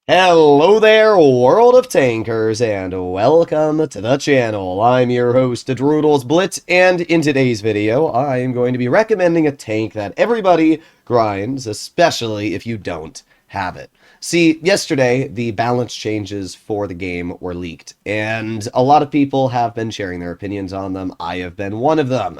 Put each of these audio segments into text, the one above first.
Hello there, world of tankers, and welcome to the channel. I'm your host, Droodles Blitz, and in today's video, I am going to be recommending a tank that everybody grinds, especially if you don't have it. See, yesterday, the balance changes for the game were leaked, and a lot of people have been sharing their opinions on them. I have been one of them.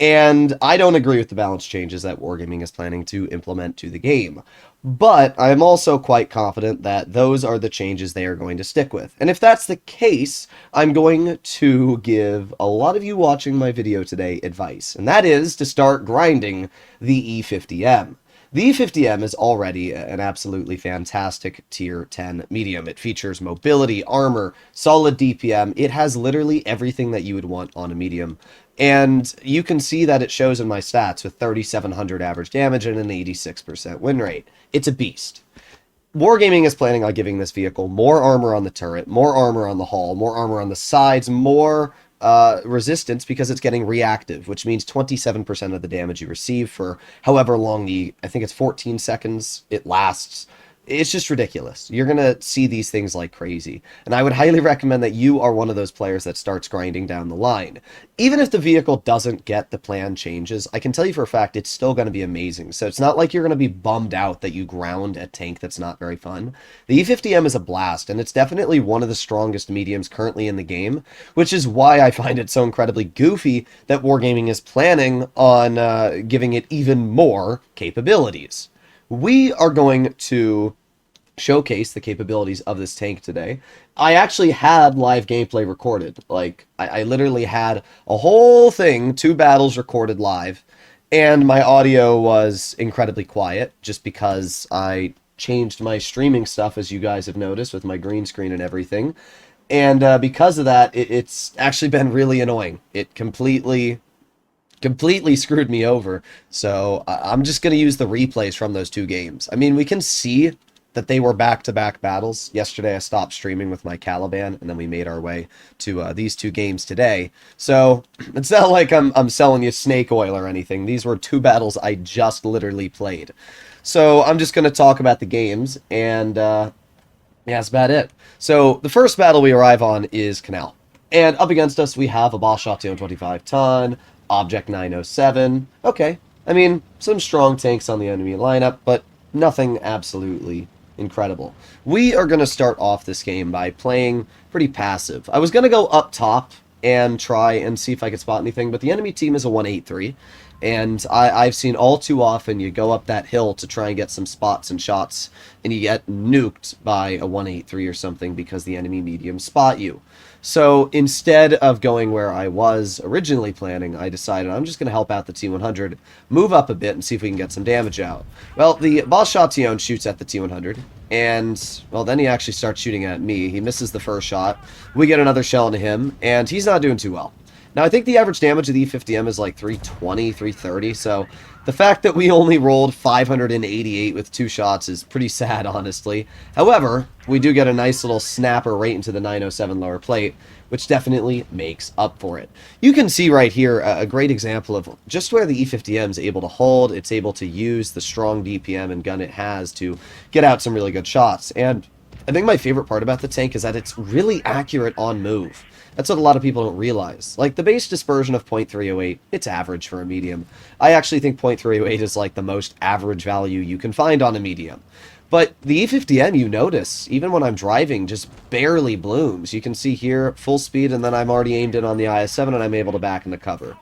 And I don't agree with the balance changes that Wargaming is planning to implement to the game. But I'm also quite confident that those are the changes they are going to stick with. And if that's the case, I'm going to give a lot of you watching my video today advice. And that is to start grinding the E50M. The E50M is already an absolutely fantastic tier 10 medium. It features mobility, armor, solid DPM. It has literally everything that you would want on a medium. And you can see that it shows in my stats with 3,700 average damage and an 86% win rate. It's a beast. Wargaming is planning on giving this vehicle more armor on the turret, more armor on the hull, more armor on the sides, more resistance because it's getting reactive, which means 27% of the damage you receive for however long I think it's 14 seconds it lasts. It's just ridiculous. You're going to see these things like crazy. And I would highly recommend that you are one of those players that starts grinding down the line. Even if the vehicle doesn't get the plan changes, I can tell you for a fact it's still going to be amazing. So it's not like you're going to be bummed out that you ground a tank that's not very fun. The E50M is a blast, and it's definitely one of the strongest mediums currently in the game, which is why I find it so incredibly goofy that Wargaming is planning on giving it even more capabilities. We are going to showcase the capabilities of this tank today. I actually had live gameplay recorded. I literally had a whole thing, 2 battles recorded live, and my audio was incredibly quiet just because I changed my streaming stuff, as you guys have noticed, with my green screen and everything. And because of that, it's actually been really annoying. It completely screwed me over. So I'm just going to use the replays from those 2 games. I mean, we can see that they were back-to-back battles. Yesterday I stopped streaming with my Caliban, and then we made our way to these 2 games today. So it's not like I'm selling you snake oil or anything. These were 2 battles I just literally played. So I'm just going to talk about the games, and yeah, that's about it. So the first battle we arrive on is Canal. And up against us we have a Bosch 25 ton, Object 907. Okay, I mean, some strong tanks on the enemy lineup, but nothing absolutely incredible. We are going to start off this game by playing pretty passive. I was going to go up top and try and see if I could spot anything, but the enemy team is a 183, and I've seen all too often you go up that hill to try and get some spots and shots, and you get nuked by a 183 or something because the enemy mediums spot you. So instead of going where I was originally planning, I decided I'm just going to help out the T100, move up a bit, and see if we can get some damage out. Well, the Boss Chatillon shoots at the T100, and, well, then he actually starts shooting at me. He misses the first shot. We get another shell into him, and he's not doing too well. Now, I think the average damage of the E50M is like 320, 330, so the fact that we only rolled 588 with 2 shots is pretty sad, honestly. However, we do get a nice little snapper right into the 907 lower plate, which definitely makes up for it. You can see right here a great example of just where the E50M is able to hold. It's able to use the strong DPM and gun it has to get out some really good shots. And I think my favorite part about the tank is that it's really accurate on move. That's what a lot of people don't realize. Like, the base dispersion of 0.308, it's average for a medium. I actually think 0.308 is like the most average value you can find on a medium. But the E50M, you notice, even when I'm driving, just barely blooms. You can see here, full speed, and then I'm already aimed in on the IS-7, and I'm able to back into cover.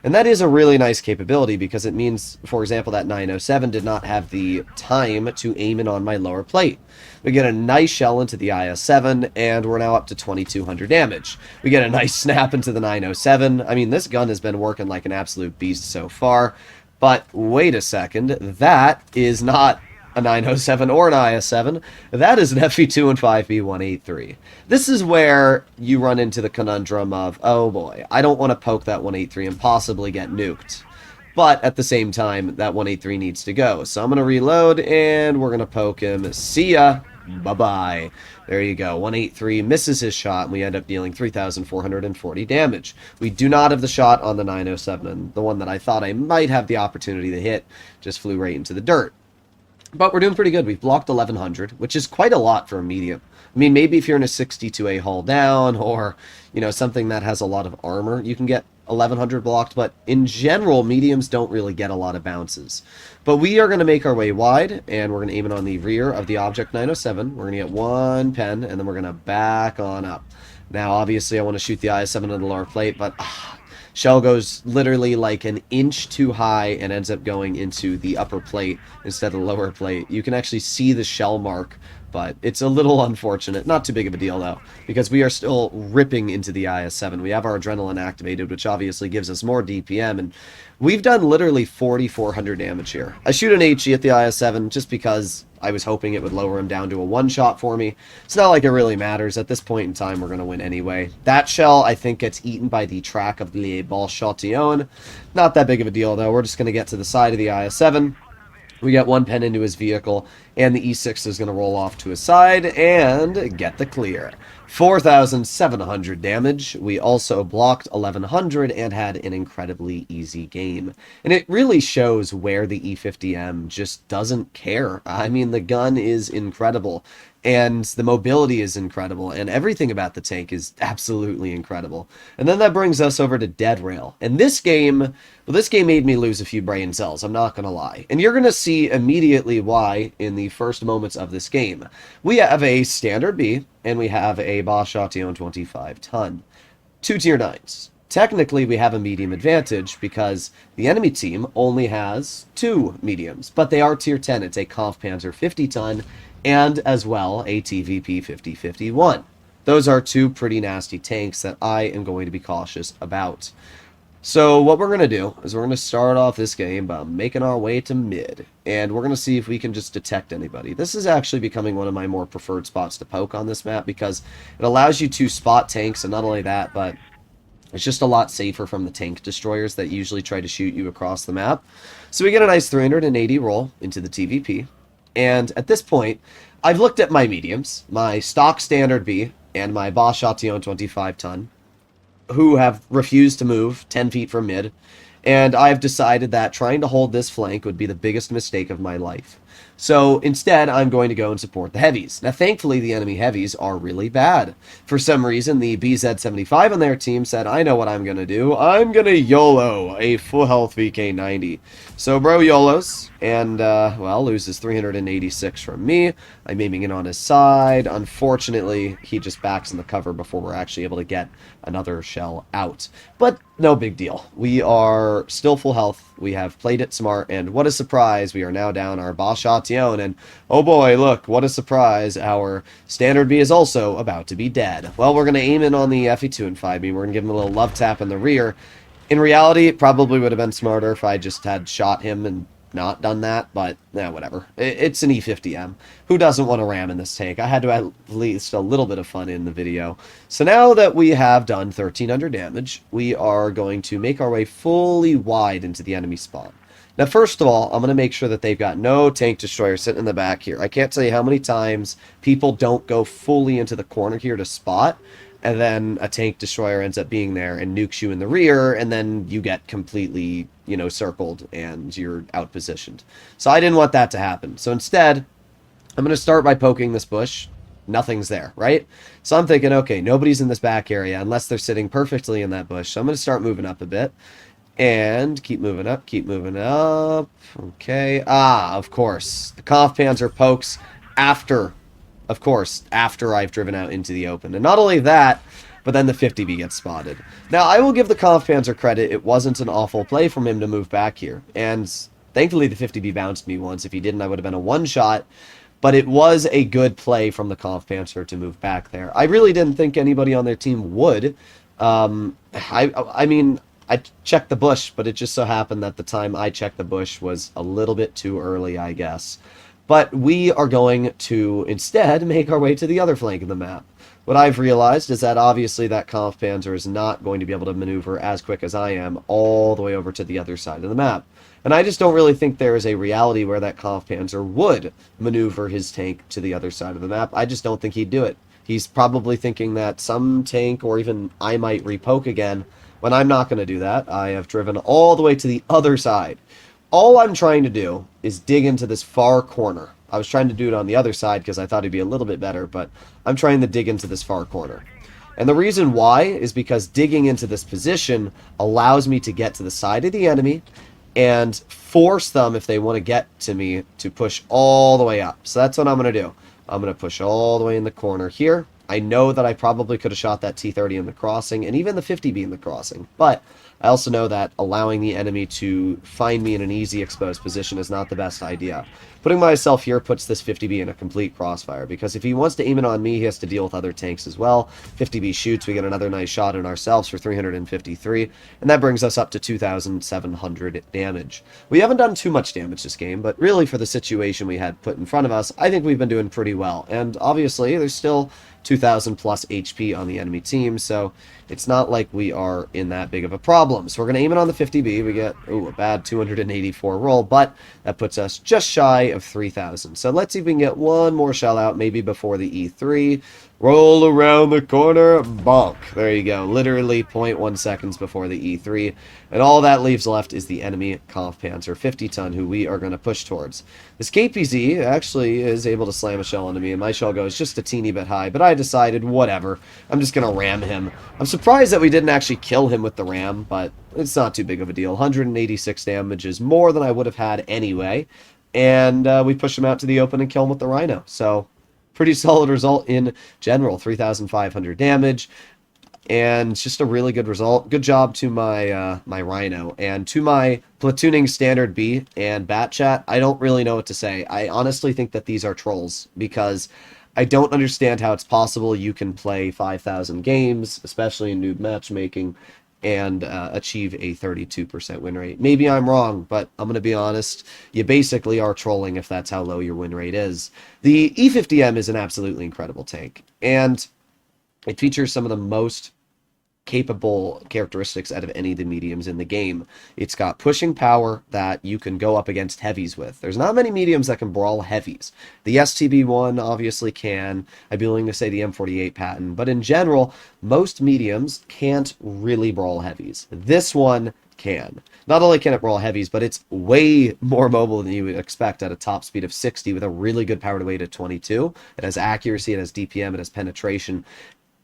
And that is a really nice capability because it means, for example, that 907 did not have the time to aim in on my lower plate. We get a nice shell into the IS-7, and we're now up to 2,200 damage. We get a nice snap into the 907. I mean, this gun has been working like an absolute beast so far. But wait a second, that is not a 907 or an IS-7. That is an FE2 and 5B 183. This is where you run into the conundrum of, oh boy, I don't want to poke that 183 and possibly get nuked. But at the same time, that 183 needs to go. So I'm going to reload, and we're going to poke him. See ya. Bye-bye. There you go. 183 misses his shot, and we end up dealing 3,440 damage. We do not have the shot on the 907, and the one that I thought I might have the opportunity to hit just flew right into the dirt. But we're doing pretty good. We've blocked 1100, which is quite a lot for a medium. I mean, maybe if you're in a 62A hull down or, something that has a lot of armor, you can get 1100 blocked, but in general, mediums don't really get a lot of bounces. But we are going to make our way wide, and we're going to aim it on the rear of the Object 907. We're going to get one pen, and then we're going to back on up. Now, obviously, I want to shoot the IS-7 on the lower plate, but shell goes literally like an inch too high and ends up going into the upper plate instead of the lower plate. You can actually see the shell mark, but it's a little unfortunate. Not too big of a deal, though, because we are still ripping into the IS-7. We have our adrenaline activated, which obviously gives us more DPM, and we've done literally 4,400 damage here. I shoot an HE at the IS-7 just because I was hoping it would lower him down to a one-shot for me. It's not like it really matters. At this point in time, we're going to win anyway. That shell, I think, gets eaten by the track of the Ball Chatillon. Not that big of a deal, though. We're just going to get to the side of the IS-7. We get one pen into his vehicle, and the E6 is going to roll off to his side and get the clear. 4,700 damage. We also blocked 1,100 and had an incredibly easy game. And it really shows where the E50M just doesn't care. I mean, the gun is incredible, and the mobility is incredible, and everything about the tank is absolutely incredible. And then that brings us over to Dead Rail. And this game, well, this game made me lose a few brain cells, I'm not going to lie. And you're going to see immediately why in the first moments of this game. We have a Standard B, and we have a Bosch Chatillon 25 ton. Two tier 9s. Technically, we have a medium advantage because the enemy team only has two mediums, but they are tier 10. It's a Kampfpanzer 50 ton and as well a TVP 5051. Those are two pretty nasty tanks that I am going to be cautious about. So what we're going to do is we're going to start off this game by making our way to mid, and we're going to see if we can just detect anybody. This is actually becoming one of my more preferred spots to poke on this map because it allows you to spot tanks, and not only that, but it's just a lot safer from the tank destroyers that usually try to shoot you across the map. So we get a nice 380 roll into the TVP, and at this point, I've looked at my mediums, my stock Standard B, and my Bosch Chatillon 25 ton, who have refused to move 10 feet from mid, and I've decided that trying to hold this flank would be the biggest mistake of my life. So instead, I'm going to go and support the heavies. Now, thankfully, the enemy heavies are really bad. For some reason, the BZ-75 on their team said, I know what I'm going to do. I'm going to YOLO a full health VK-90. So, bro YOLOs, and, well, loses 386 from me. I'm aiming in on his side. Unfortunately, he just backs in the cover before we're actually able to get another shell out. But no big deal. We are still full health. We have played it smart, and what a surprise, we are now down our Bosch Chatillon, and oh boy, look, what a surprise, our Standard B is also about to be dead. Well, we're going to aim in on the FE2 and 5B. We're going to give him a little love tap in the rear. In reality, it probably would have been smarter if I just had shot him and not done that, but whatever. It's an E50M. Who doesn't want to ram in this tank? I had to at least a little bit of fun in the video. So now that we have done 1,300 damage, we are going to make our way fully wide into the enemy spawn. Now, first of all, I'm going to make sure that they've got no tank destroyer sitting in the back here. I can't tell you how many times people don't go fully into the corner here to spot, and then a tank destroyer ends up being there and nukes you in the rear, and then you get completely, circled and you're outpositioned. So I didn't want that to happen. So instead, I'm going to start by poking this bush. Nothing's there, right? So I'm thinking, okay, nobody's in this back area unless they're sitting perfectly in that bush. So I'm going to start moving up a bit. And keep moving up, keep moving up. Okay. Of course. The Kampfpanzer pokes after I've driven out into the open. And not only that, but then the 50B gets spotted. Now, I will give the Kampfpanzer credit. It wasn't an awful play from him to move back here. And thankfully, the 50B bounced me once. If he didn't, I would have been a one-shot. But it was a good play from the Kampfpanzer to move back there. I really didn't think anybody on their team would. I mean, I checked the bush, but it just so happened that the time I checked the bush was a little bit too early, I guess. But we are going to instead make our way to the other flank of the map. What I've realized is that obviously that Kampfpanzer is not going to be able to maneuver as quick as I am all the way over to the other side of the map. And I just don't really think there is a reality where that Kampfpanzer would maneuver his tank to the other side of the map. I just don't think he'd do it. He's probably thinking that some tank or even I might repoke again, when I'm not going to do that. I have driven all the way to the other side. all I'm trying to do is dig into this far corner. I was trying to do it on the other side because I thought it'd be a little bit better, but I'm trying to dig into this far corner. And the reason why is because digging into this position allows me to get to the side of the enemy and force them, if they want to get to me, to push all the way up. So that's what I'm going to do. I'm going to push all the way in the corner here. I know that I probably could have shot that T-30 in the crossing, and even the 50B in the crossing, but I also know that allowing the enemy to find me in an easy exposed position is not the best idea. Putting myself here puts this 50B in a complete crossfire, because if he wants to aim it on me, he has to deal with other tanks as well. 50B shoots, we get another nice shot in ourselves for 353, and that brings us up to 2,700 damage. We haven't done too much damage this game, but really for the situation we had put in front of us, I think we've been doing pretty well. And obviously, there's still 2,000 plus HP on the enemy team, so it's not like we are in that big of a problem. So we're going to aim it on the 50B. We get, a bad 284 roll, but that puts us just shy of 3,000. So let's see if we can get one more shell out, maybe before the E3. Roll around the corner, bonk. There you go, literally 0.1 seconds before the E3. And all that leaves left is the enemy Kampfpanzer 50-ton, who we are going to push towards. This KPZ actually is able to slam a shell into me, and my shell goes just a teeny bit high, but I decided, whatever, I'm just going to ram him. I'm surprised that we didn't actually kill him with the ram, but it's not too big of a deal. 186 damage is more than I would have had anyway, and we push him out to the open and kill him with the Rhino. So pretty solid result in general, 3,500 damage, and just a really good result. Good job to my my Rhino, and to my platooning standard B and Bat Chat. I don't really know what to say. I honestly think that these are trolls, because I don't understand how it's possible you can play 5,000 games, especially in noob matchmaking, and achieve a 32% win rate. Maybe I'm wrong, but I'm going to be honest. You basically are trolling if that's how low your win rate is. The E50M is an absolutely incredible tank, and it features some of the most capable characteristics out of any of the mediums in the game. It's got pushing power that you can go up against heavies with. There's not many mediums that can brawl heavies. The STB1 obviously can. I'd be willing to say the M48 Patton, but in general, most mediums can't really brawl heavies. This one can. Not only can it brawl heavies, but it's way more mobile than you would expect at a top speed of 60 with a really good power to weight at 22. It has accuracy, it has DPM, it has penetration.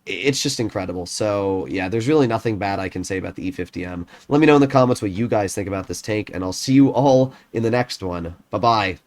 It's just incredible. So yeah, there's really nothing bad I can say about the E50M. Let me know in the comments what you guys think about this tank, and I'll see you all in the next one. Bye-bye.